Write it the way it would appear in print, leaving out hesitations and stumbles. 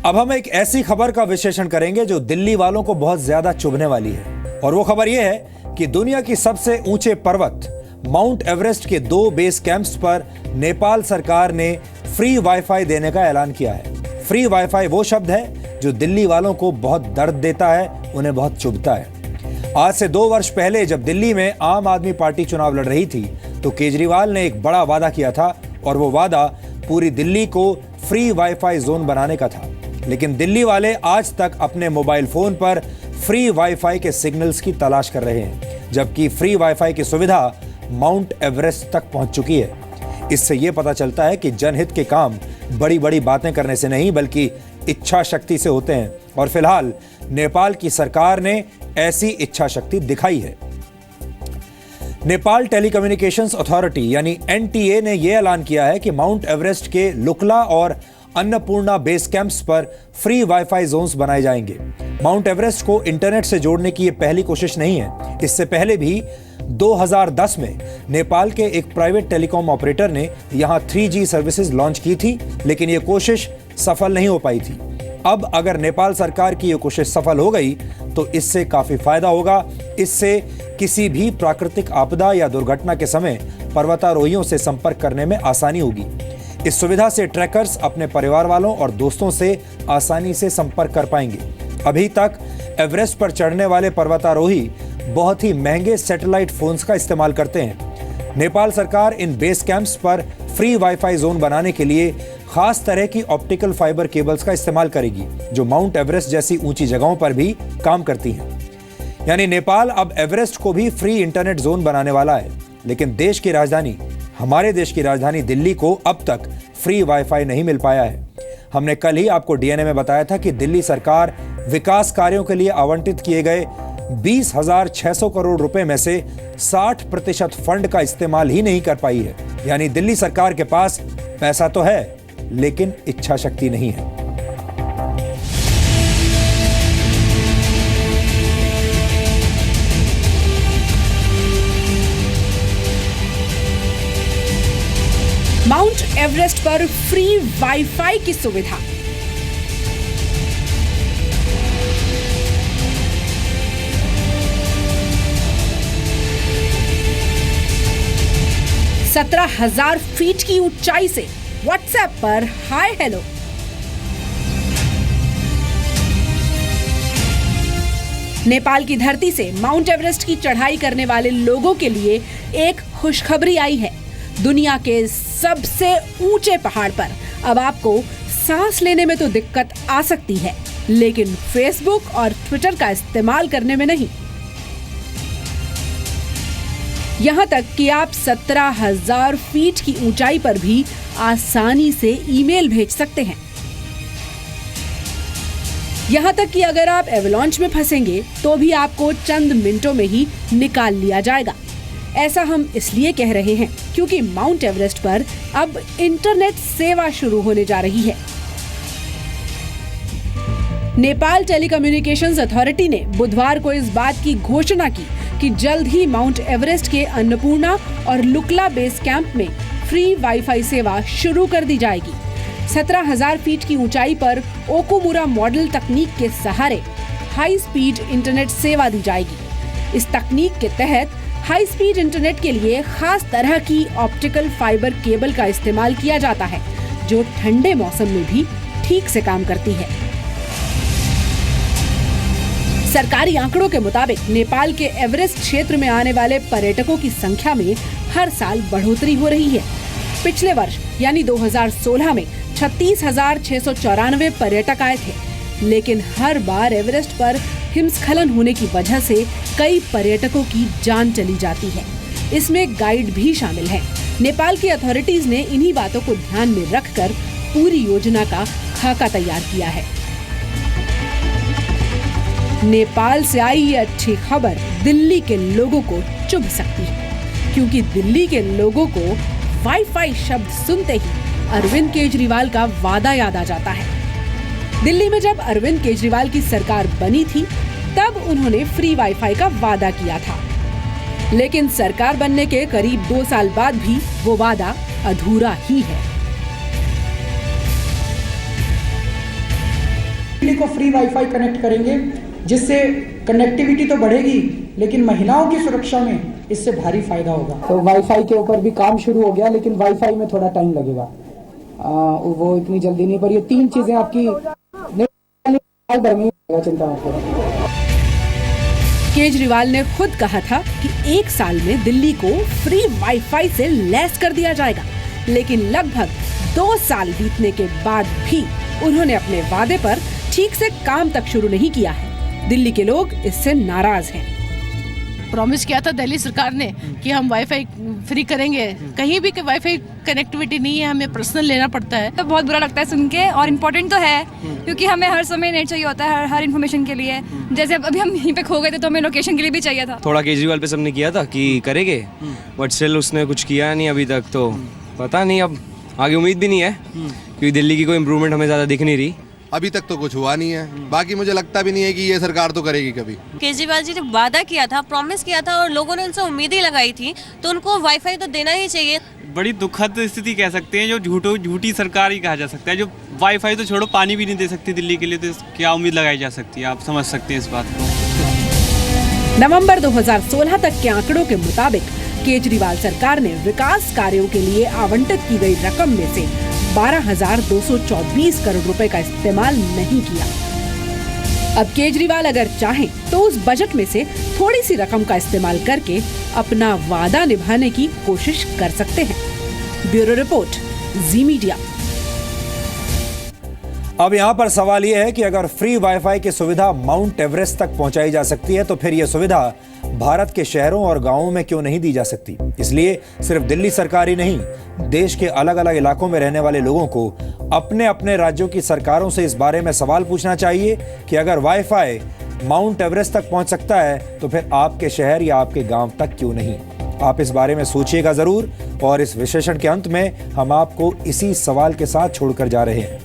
अब हम एक ऐसी खबर का विश्लेषण करेंगे जो दिल्ली वालों को बहुत ज्यादा चुभने वाली है। और वो खबर ये है कि दुनिया की सबसे ऊंचे पर्वत माउंट एवरेस्ट के 2 बेस कैंप्स पर नेपाल सरकार ने फ्री वाईफाई देने का ऐलान किया है। फ्री वाईफाई वो शब्द है जो दिल्ली वालों को बहुत दर्द देता है, उन्हें बहुत चुभता है। आज से 2 वर्ष पहले जब दिल्ली में आम आदमी पार्टी चुनाव लड़ रही थी तो केजरीवाल ने एक बड़ा वादा किया था और वो वादा पूरी दिल्ली को फ्री वाईफाई जोन बनाने का था। लेकिन दिल्ली वाले आज तक अपने मोबाइल फोन पर फ्री वाईफाई के सिग्नल्स की तलाश कर रहे हैं, जबकि फ्री वाईफाई की सुविधा माउंट एवरेस्ट तक पहुंच चुकी है। इससे यह पता चलता है कि जनहित के काम बड़ी बड़ी बातें करने से नहीं बल्कि इच्छा शक्ति से होते हैं और फिलहाल नेपाल की सरकार ने ऐसी इच्छा शक्ति दिखाई है। नेपाल टेलीकम्युनिकेशंस अथॉरिटी यानी एनटीए ने यह ऐलान किया है कि माउंट एवरेस्ट के लुकला और अन्नपूर्णा बेस कैंप्स पर फ्री वाईफाई जोन्स बनाए जाएंगे। माउंट एवरेस्ट को इंटरनेट से जोड़ने की यह पहली कोशिश नहीं है। इससे पहले भी 2010 में नेपाल के एक प्राइवेट टेलीकॉम ऑपरेटर ने यहां 3G सर्विसेज लॉन्च की थी, लेकिन यह कोशिश सफल नहीं हो पाई थी। अब अगर नेपाल सरकार की यह कोशिश सफल हो गई तो इससे काफी फायदा होगा। इससे किसी भी प्राकृतिक आपदा या दुर्घटना के समय पर्वतारोहियों से संपर्क करने में आसानी होगी। इस सुविधा से ट्रैकर्स अपने परिवार वालों और दोस्तों से आसानी से संपर्क कर पाएंगे। अभी तक एवरेस्ट पर चढ़ने वाले पर्वतारोही बहुत ही महंगे सैटेलाइट फोन्स का इस्तेमाल करते हैं। नेपाल सरकार इन बेस कैंप्स पर फ्री वाईफाई जोन बनाने के लिए खास तरह की ऑप्टिकल फाइबर केबल्स का इस्तेमाल करेगी, जो माउंट एवरेस्ट जैसी ऊंची जगहों पर भी काम करती हैं। यानी नेपाल अब एवरेस्ट को भी फ्री इंटरनेट जोन बनाने वाला है। लेकिन हमारे देश की राजधानी दिल्ली को अब तक फ्री वाईफाई नहीं मिल पाया है। हमने कल ही आपको डीएनए में बताया था कि दिल्ली सरकार विकास कार्यों के लिए आवंटित किए गए 20,600 करोड़ रुपए में से 60% फंड का इस्तेमाल ही नहीं कर पाई है। यानी दिल्ली सरकार के पास पैसा तो है लेकिन इच्छा शक्ति नहीं है। माउंट एवरेस्ट पर फ्री वाईफाई की सुविधा। सत्रह 17,000 फीट की ऊंचाई से व्हाट्सएप पर हाय हेलो। नेपाल की धरती से माउंट एवरेस्ट की चढ़ाई करने वाले लोगों के लिए एक खुशखबरी आई है। दुनिया के सबसे ऊंचे पहाड़ पर अब आपको सांस लेने में तो दिक्कत आ सकती है, लेकिन फेसबुक और ट्विटर का इस्तेमाल करने में नहीं। यहां तक कि आप 17,000 फीट की ऊंचाई पर भी आसानी से ईमेल भेज सकते हैं। यहां तक कि अगर आप एवलांच में फंसेंगे तो भी आपको चंद मिनटों में ही निकाल लिया जाएगा। ऐसा हम इसलिए कह रहे हैं क्योंकि माउंट एवरेस्ट पर अब इंटरनेट सेवा शुरू होने जा रही है। नेपाल टेलीकम्युनिकेशंस अथॉरिटी ने बुधवार को इस बात की घोषणा की कि जल्द ही माउंट एवरेस्ट के अन्नपूर्णा और लुकला बेस कैंप में फ्री वाईफाई सेवा शुरू कर दी जाएगी। 17,000 फीट की ऊंचाई पर ओकुमुरा मॉडल तकनीक के सहारे हाई स्पीड इंटरनेट सेवा दी जाएगी। इस तकनीक के तहत हाई स्पीड इंटरनेट के लिए खास तरह की ऑप्टिकल फाइबर केबल का इस्तेमाल किया जाता है, जो ठंडे मौसम में भी ठीक से काम करती है। सरकारी आंकड़ों के मुताबिक नेपाल के एवरेस्ट क्षेत्र में आने वाले पर्यटकों की संख्या में हर साल बढ़ोतरी हो रही है। पिछले वर्ष यानी 2016 में 36,694 पर्यटक आए थे, लेकिन हर बार एवरेस्ट पर हिमस्खलन होने की वजह से कई पर्यटकों की जान चली जाती है। इसमें गाइड भी शामिल है। नेपाल की अथॉरिटीज ने इन्हीं बातों को ध्यान में रखकर पूरी योजना का खाका तैयार किया है। नेपाल से आई ये अच्छी खबर दिल्ली के लोगों को चुभ सकती है, क्योंकि दिल्ली के लोगों को वाईफाई शब्द सुनते ही अरविंद केजरीवाल का वादा याद आ जाता है। दिल्ली में जब अरविंद केजरीवाल की सरकार बनी थी तब उन्होंने फ्री वाईफाई का वादा किया था, लेकिन सरकार बनने के करीब 2 साल बाद भी वो वादा अधूरा ही है। दिल्ली को फ्री वाईफाई कनेक्ट करेंगे, जिससे कनेक्टिविटी तो बढ़ेगी लेकिन महिलाओं की सुरक्षा में इससे भारी फायदा होगा। तो वाईफाई के ऊपर भी काम शुरू हो गया, लेकिन वाईफाई में थोड़ा टाइम लगेगा, वो इतनी जल्दी नहीं। पर ये 3 चीजें आपकी चिंता मत करो। केजरीवाल ने खुद कहा था कि 1 साल में दिल्ली को फ्री वाईफाई से लैस कर दिया जाएगा, लेकिन लगभग 2 साल बीतने के बाद भी उन्होंने अपने वादे पर ठीक से काम तक शुरू नहीं किया है। दिल्ली के लोग इससे नाराज हैं। प्रॉमिस किया था दिल्ली सरकार ने कि हम वाईफाई फ्री करेंगे, कहीं भी वाईफाई कनेक्टिविटी नहीं है, हमें पर्सनल लेना पड़ता है। तो बहुत बुरा लगता है सुन के, और इम्पोर्टेंट तो है क्योंकि हमें हर समय नेट चाहिए होता है, हर इन्फॉर्मेशन के लिए। जैसे अभी हम यहीं पे खो गए थे तो हमें लोकेशन के लिए भी चाहिए था। थोड़ा केजरीवाल पे सबने किया था कि करेंगे, बट स्टिल उसने कुछ किया नहीं अभी तक, तो पता नहीं, अब आगे उम्मीद भी नहीं है क्योंकि दिल्ली की कोई इम्प्रूवमेंट हमें ज़्यादा दिख नहीं रही। अभी तक तो कुछ हुआ नहीं है। बाकी मुझे लगता भी नहीं है कि ये सरकार तो करेगी कभी। केजरीवाल जी ने वादा किया था, प्रॉमिस किया था और लोगों ने उनसे उम्मीद ही लगाई थी, तो उनको वाईफाई तो देना ही चाहिए। बड़ी दुखद स्थिति कह सकते हैं, जो झूठी सरकार ही कहा जा सकता है, जो वाईफाई तो छोड़ो पानी भी नहीं दे सकती दिल्ली के लिए, तो क्या उम्मीद लगाई जा सकती है? आप समझ सकते हैं इस बात को। नवंबर 2016 तक के आंकड़ों के मुताबिक केजरीवाल सरकार ने विकास कार्यों के लिए आवंटित की गई रकम में से 12,224 करोड़ रुपए का इस्तेमाल नहीं किया। अब केजरीवाल अगर चाहें तो उस बजट में से थोड़ी सी रकम का इस्तेमाल करके अपना वादा निभाने की कोशिश कर सकते हैं। ब्यूरो रिपोर्ट, जी मीडिया। अब यहाँ पर सवाल यह है कि अगर फ्री वाईफाई की सुविधा माउंट एवरेस्ट तक पहुंचाई जा सकती है तो फिर यह सुविधा भारत के शहरों और गांवों में क्यों नहीं दी जा सकती? इसलिए सिर्फ दिल्ली सरकार ही नहीं, देश के अलग अलग इलाकों में रहने वाले लोगों को अपने अपने राज्यों की सरकारों से इस बारे में सवाल पूछना चाहिए कि अगर वाईफाई माउंट एवरेस्ट तक पहुंच सकता है तो फिर आपके शहर या आपके गांव तक क्यों नहीं? आप इस बारे में सोचिएगा जरूर, और इस विश्लेषण के अंत में हम आपको इसी सवाल के साथ छोड़कर जा रहे हैं।